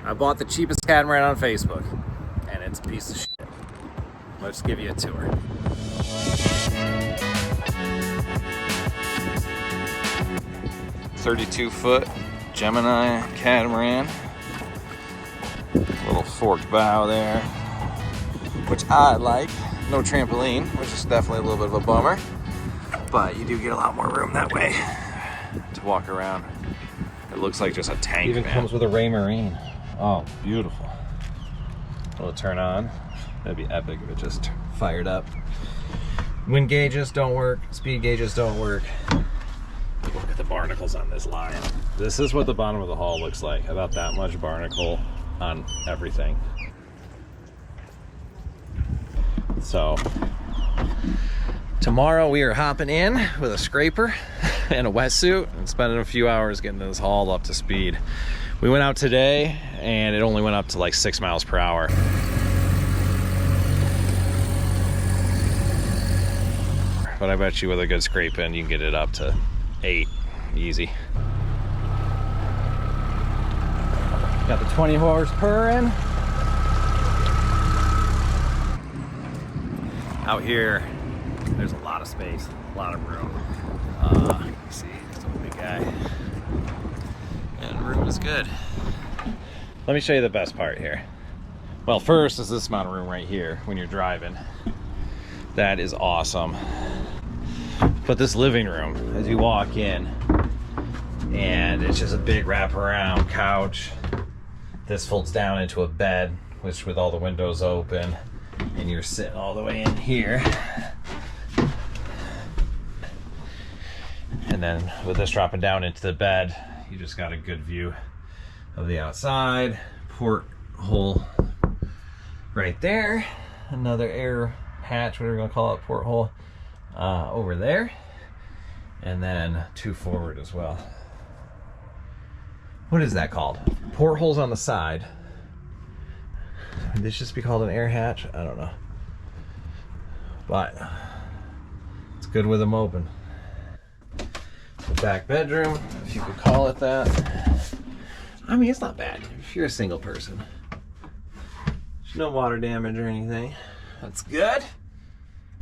I bought the cheapest catamaran on Facebook, and it's a piece of shit. Let's give you a tour. "32-foot Gemini catamaran. Little forked bow there, which I like. No trampoline, which is definitely a little bit of a bummer. But you do get a lot more room that way to walk around. It looks like just a tank, Even man. comes with a Ray Marine. Oh, beautiful. It'll turn on. That'd be epic if it just fired up. Wind gauges don't work. Speed gauges don't work. Look at the barnacles on this line. This is what the bottom of the hull looks like. About that much barnacle on everything. So, tomorrow we are hopping in with a scraper and a wetsuit and spending a few hours getting this hull up to speed. We went out today and it only went up to like 6 miles per hour. But I bet you with a good scraping, you can get it up to 8, easy. Got the 20 horse purring. Out here, there's a lot of space, a lot of room. See, it's a big guy. And room is good. Let me show you the best part here. Well, first is this amount of room right here when you're driving. That is awesome. But this living room, as you walk in, and it's just a big wraparound couch. This folds down into a bed, which with all the windows open, and you're sitting all the way in here. And then with this dropping down into the bed, you just got a good view of the outside. Porthole right there. Another air hatch, whatever you want to call it, porthole over there. And then 2 forward as well. What is that called? Portholes on the side. Would this just be called an air hatch? I don't know. But it's good with them open. The back bedroom, if you could call it that. I mean, it's not bad if you're a single person. There's no water damage or anything. That's good.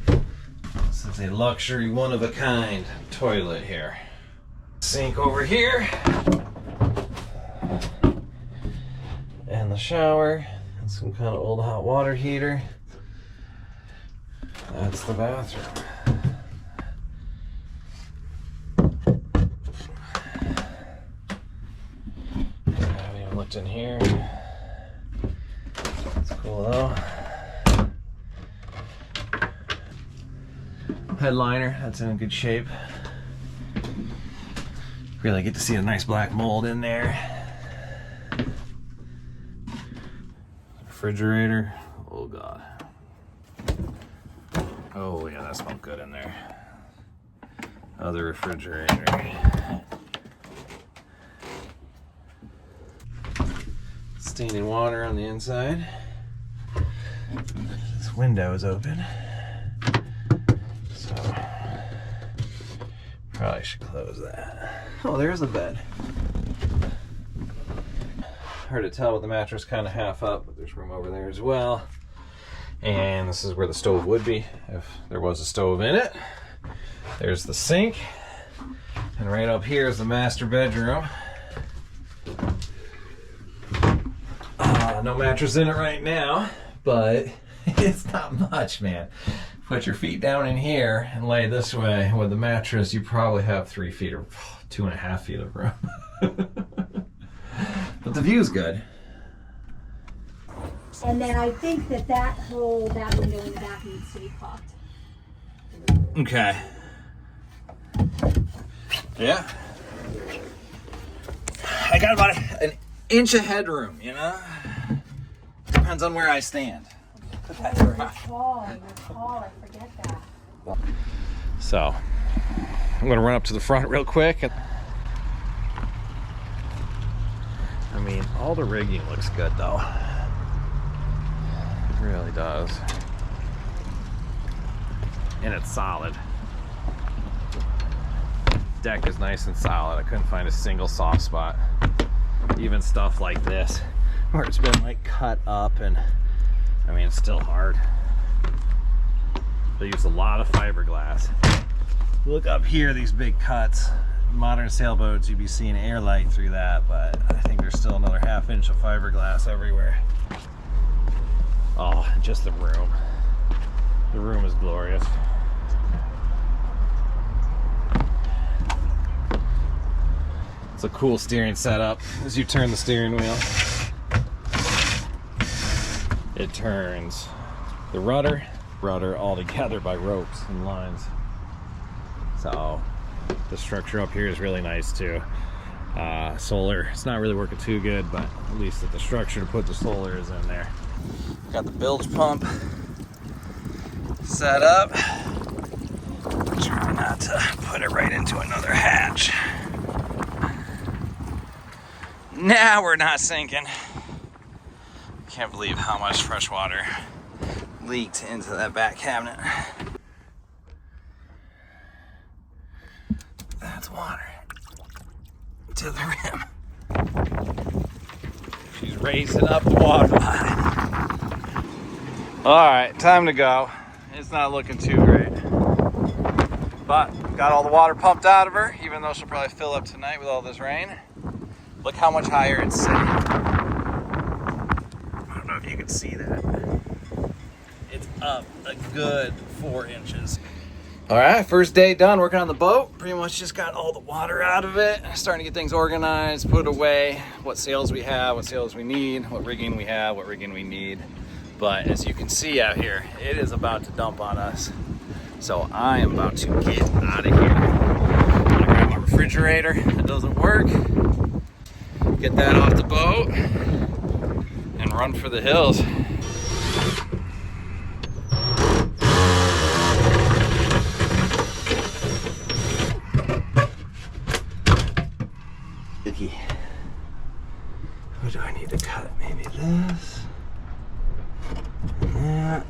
This is a luxury, one-of-a-kind toilet here. Sink over here. And the shower. And some kind of old hot water heater. That's the bathroom. I haven't even looked in here. It's cool though. Headliner, that's in good shape. Really get to see a nice black mold in there. Refrigerator. Oh god. Oh yeah, that smelled good in there. Other refrigerator. Standing water on the inside. This window is open. So probably should close that. Oh, there's a bed. Hard to tell with the mattress kind of half up, but there's room over there as well. And this is where the stove would be if there was a stove in it. There's the sink. And right up here is the master bedroom. No mattress in it right now, but it's not much, man. Put your feet down in here and lay this way. With the mattress, you probably have 3 feet or 2.5 feet of room. But the view's good. And then I think that window in the back needs to be caulked. Okay. Yeah. I got about an inch of headroom, you know? Depends on where I stand. You're tall, I forget that. So, I'm gonna run up to the front real quick. I mean, all the rigging looks good though. It really does. And it's solid. Deck is nice and solid. I couldn't find a single soft spot. Even stuff like this where it's been like cut up, and I mean it's still hard. They use a lot of fiberglass. Look up here, these big cuts. Modern sailboats, you'd be seeing air light through that, but I think there's still another ½ inch of fiberglass everywhere. Oh, just the room. The room is glorious. It's a cool steering setup. As you turn the steering wheel, it turns the rudder all together by ropes and lines. So the structure up here is really nice too. Solar, it's not really working too good, but at least that the structure to put the solar is in there. Got the bilge pump set up. Try not to put it right into another hatch. Now we're not sinking. Can't believe how much fresh water leaked into that back cabinet. That's water to the rim. She's raising up the water line. All right, time to go. It's not looking too great, but got all the water pumped out of her, even though she'll probably fill up tonight with all this rain. Look how much higher it's sitting. I don't know if you can see that. It's up a good 4 inches. All right, first day done working on the boat. Pretty much just got all the water out of it. Starting to get things organized, put away what sails we have, what sails we need, what rigging we have, what rigging we need. But as you can see out here, it is about to dump on us. So I am about to get out of here. I'm gonna grab my refrigerator that doesn't work, get that off the boat, and run for the hills. What do I need to cut? Maybe this. And that.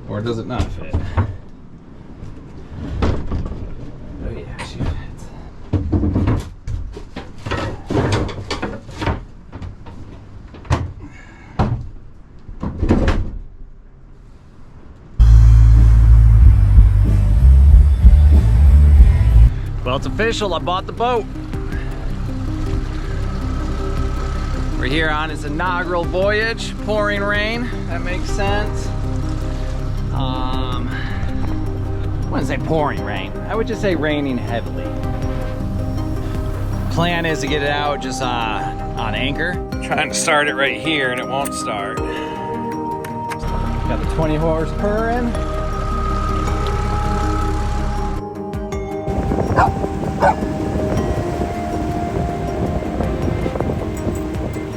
Or does it not fit? Oh yeah, she fits. Well, it's official, I bought the boat. We're here on its inaugural voyage, pouring rain, that makes sense. I wouldn't say pouring rain, I would just say raining heavily. Plan is to get it out just on anchor. Trying to start it right here and it won't start. Got the 20 horse purring.